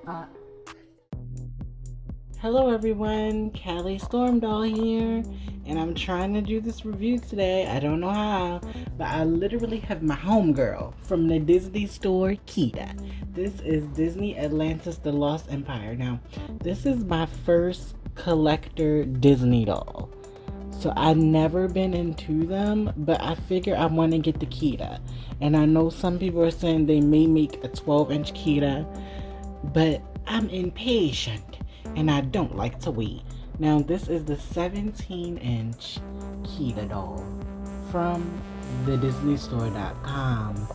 Uh, Hello everyone, Callie Storm Doll here, and I'm trying to do this review today. I don't know how, but I literally have my homegirl from the Disney store, Kida. This is Disney Atlantis The Lost Empire. Now, this is my first collector Disney doll. So I've never been into them, but I figure I want to get the Kida. And I know some people are saying they may make a 12-inch Kida, but I'm impatient and I don't like to wait. Now this is the 17-inch Kida doll from the DisneyStore.com.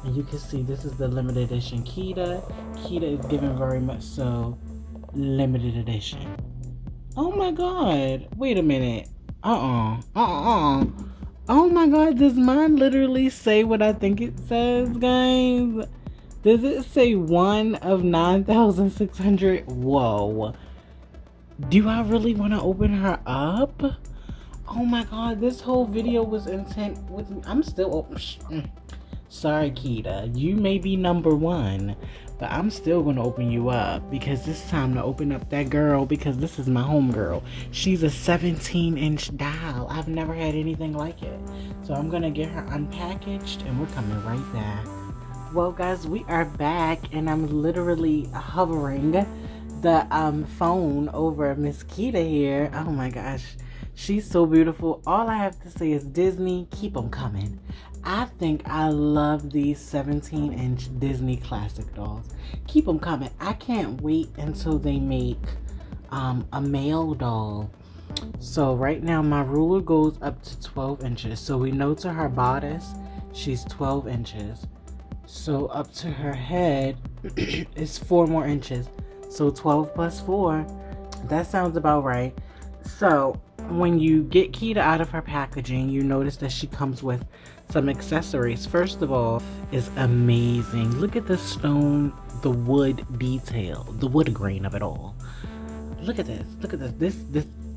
And you can see this is the limited edition Kida. Kida is given very much so limited edition. Oh my god, wait a minute. Oh my god, does mine literally say what I think it says, guys? Does it say 1 of 9,600? Whoa. Do I really want to open her up? Oh my god, this whole video was intent with me. I'm still... Sorry, Kida. You may be number 1, but I'm still going to open you up because it's time to open up that girl because this is my homegirl. She's a 17-inch doll. I've never had anything like it. So I'm going to get her unpackaged and we're coming right back. Well, guys, we are back, and I'm literally hovering the phone over Miss Kida here. Oh my gosh, she's so beautiful. All I have to say is Disney, keep them coming. I think I love these 17-inch Disney classic dolls. Keep them coming. I can't wait until they make a male doll. So right now my ruler goes up to 12 inches. So we know to her bodice, she's 12 inches. So up to her head is 4 more inches. So 12 plus 4, that sounds about right. So when you get Kida out of her packaging, you notice that she comes with some accessories. First of all, is amazing. Look at the stone, the wood detail, the wood grain of it all. Look at this. Look at this.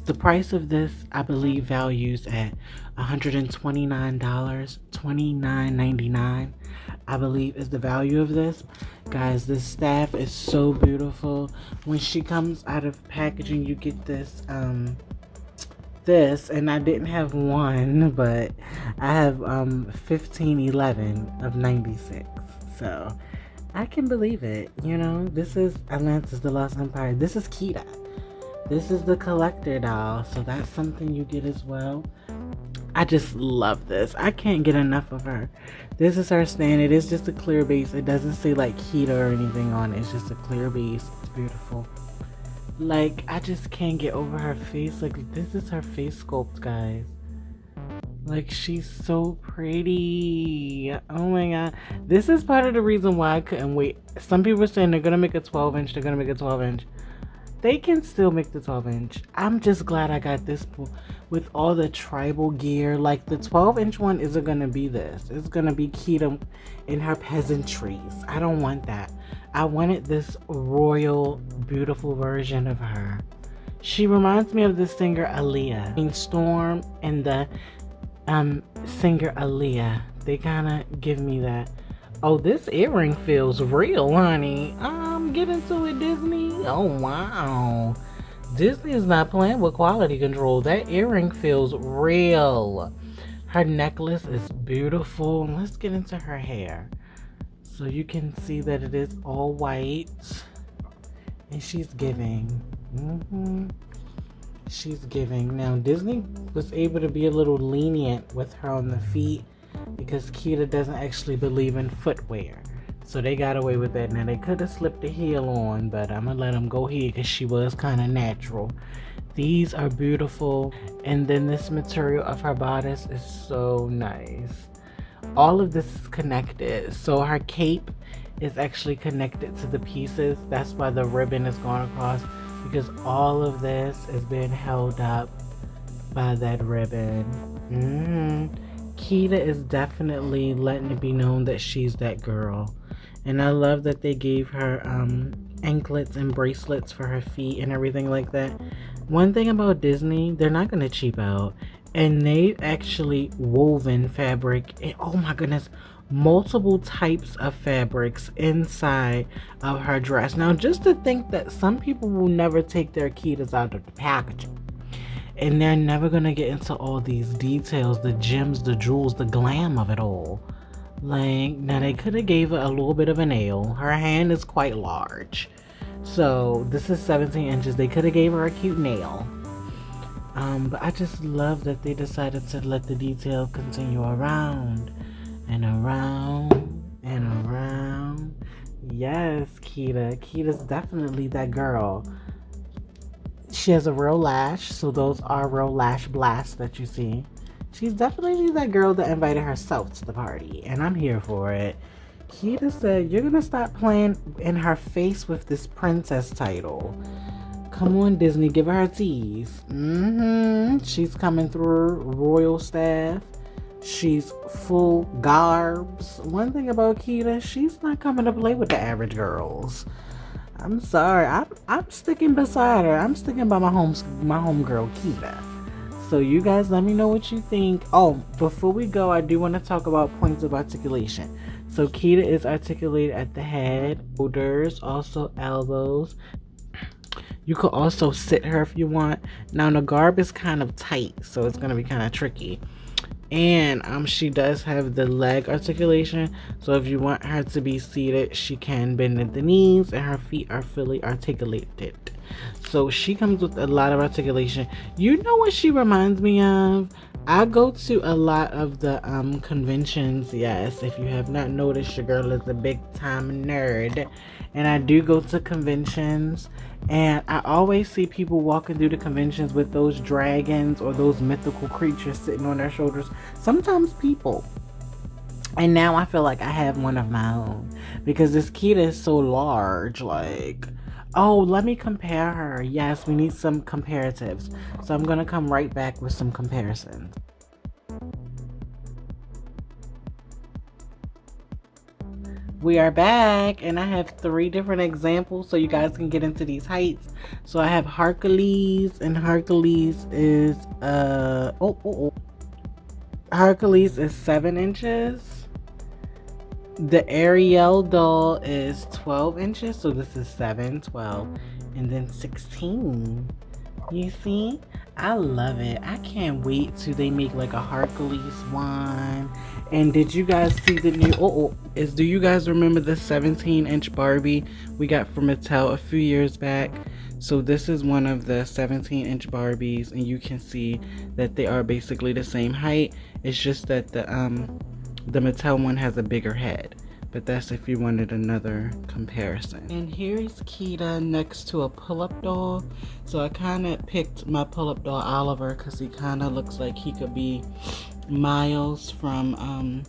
The price of this, I believe, values at $129, $29.99. I believe is the value of this. Guys, this staff is so beautiful. When she comes out of packaging, you get this, and I didn't have one, but I have 1511 of 96. So I can believe it. You know, this is Atlantis The Lost Empire. This is Kida. This is the collector doll, so that's something you get as well. I just love this. I can't get enough of her. This is her stand. It is just a clear base. It doesn't say like Kida or anything on it. It's just a clear base. It's beautiful. Like, I just can't get over her face. Like, this is her face sculpt, guys. Like, she's so pretty. Oh my god. This is part of the reason why I couldn't wait. Some people are saying they're gonna make a 12-inch. They're gonna make a 12-inch. They can still make the 12-inch. I'm just glad I got this with all the tribal gear. Like, the 12-inch one isn't going to be this. It's going to be Kida in her peasantries. I don't want that. I wanted this royal, beautiful version of her. She reminds me of the singer Aaliyah. I mean, Storm and the singer Aaliyah. They kind of give me that. Oh, this earring feels real, honey. Get into it, Disney. Oh, wow. Disney is not playing with quality control. That earring feels real. Her necklace is beautiful. Let's get into her hair. So you can see that it is all white. And she's giving. She's giving. Now, Disney was able to be a little lenient with her on the feet, because Kida doesn't actually believe in footwear. So they got away with that. Now, they could have slipped a heel on, but I'm going to let them go here because she was kind of natural. These are beautiful. And then this material of her bodice is so nice. All of this is connected. So her cape is actually connected to the pieces. That's why the ribbon is going across, because all of this is being held up by that ribbon. Kida is definitely letting it be known that she's that girl. And I love that they gave her anklets and bracelets for her feet and everything like that. One thing about Disney, they're not going to cheap out. And they've actually woven fabric. And, oh my goodness, multiple types of fabrics inside of her dress. Now, just to think that some people will never take their Kidas out of the packaging. And they're never going to get into all these details, the gems, the jewels, the glam of it all. Like, now they could have gave her a little bit of a nail. Her hand is quite large. So, this is 17 inches. They could have gave her a cute nail. But I just love that they decided to let the detail continue around and around and around. Yes, Kida. Kida's definitely that girl. She has a real lash, so those are real lash blasts that you see. She's definitely that girl that invited herself to the party, and I'm here for it. Kida said, you're gonna stop playing in her face with this princess title. Come on, Disney, give her a tease. She's coming through royal staff. She's full garbs. One thing about Kida, she's not coming to play with the average girls. I'm sorry. I'm sticking beside her. I'm sticking by my homegirl Kida. So you guys, let me know what you think. Oh, before we go, I do want to talk about points of articulation. So Kida is articulated at the head, shoulders, also elbows. You could also sit her if you want. Now the garb is kind of tight, so it's gonna be kind of tricky. And she does have the leg articulation, so if you want her to be seated, she can bend at the knees, and her feet are fully articulated. So she comes with a lot of articulation. You know what she reminds me of? I go to a lot of the conventions. Yes, if you have not noticed, your girl is a big time nerd, and I do go to conventions, and I always see people walking through the conventions with those dragons or those mythical creatures sitting on their shoulders. Sometimes people. And now I feel like I have one of my own, because this Kida is so large. Like, oh, let me compare her. Yes, we need some comparatives. So I'm going to come right back with some comparisons. We are back, and I have 3 different examples so you guys can get into these heights. So I have Hercules, and Hercules is Hercules is 7 inches. The Ariel doll is 12 inches, so this is 7, 12, and then 16. You see? I love it. I can't wait till they make like a Hercules one. And did you guys see the new do you guys remember the 17-inch Barbie we got from Mattel a few years back? So this is one of the 17-inch Barbies, and you can see that they are basically the same height. It's just that the Mattel one has a bigger head. But that's if you wanted another comparison. And here's Kida next to a pull-up doll. So I kind of picked my pull-up doll Oliver because he kind of looks like he could be Miles from,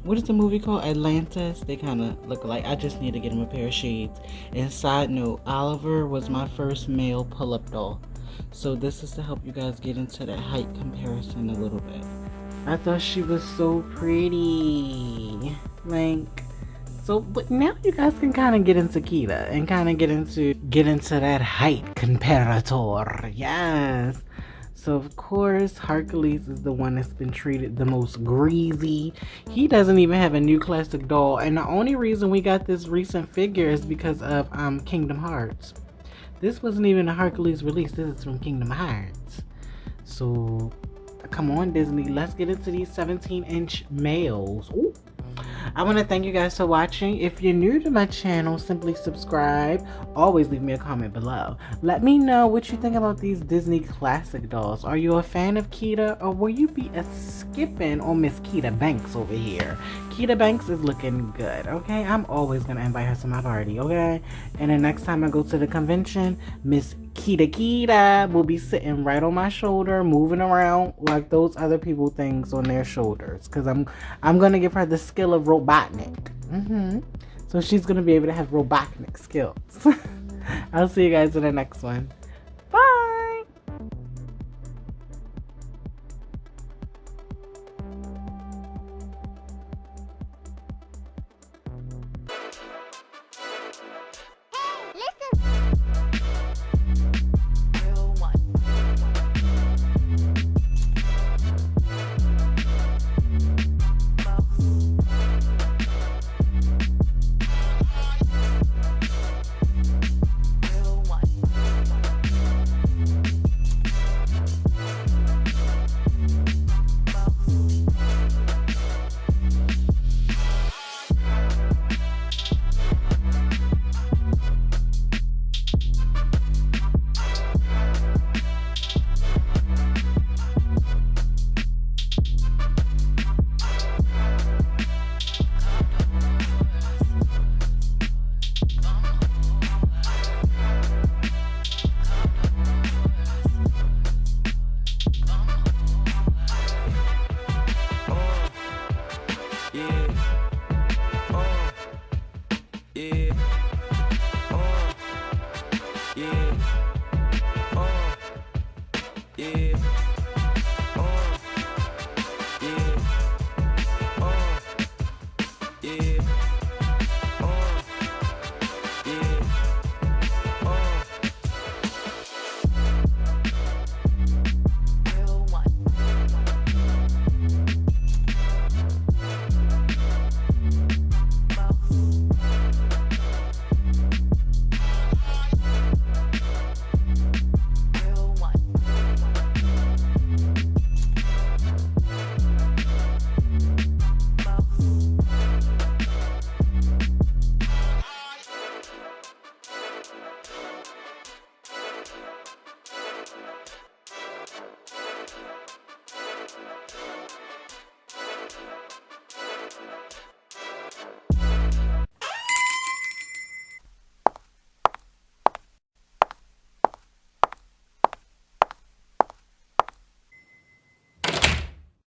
what is the movie called? Atlantis. They kind of look alike. I just need to get him a pair of shades. And side note, Oliver was my first male pull-up doll. So this is to help you guys get into that height comparison a little bit. I thought she was so pretty. Like, so, but now you guys can kind of get into Kida and kind of get into that height comparator. Yes. So of course, Hercules is the one that's been treated the most greasy. He doesn't even have a new classic doll, and the only reason we got this recent figure is because of Kingdom Hearts. This wasn't even a Hercules release. This is from Kingdom Hearts. So come on, Disney, let's get into these 17-inch males. Ooh. I want to thank you guys for watching. If you're new to my channel, simply subscribe. Always leave me a comment below. Let me know what you think about these Disney classic dolls. Are you a fan of Kida, or will you be skipping on Miss Kida Banks over here? Kida Banks is looking good, okay? I'm always going to invite her to my party, okay? And the next time I go to the convention, Miss Kida will be sitting right on my shoulder, moving around like those other people things on their shoulders, because I'm gonna give her the skill of Robotnik. So she's gonna be able to have Robotnik skills. I'll see you guys in the next one.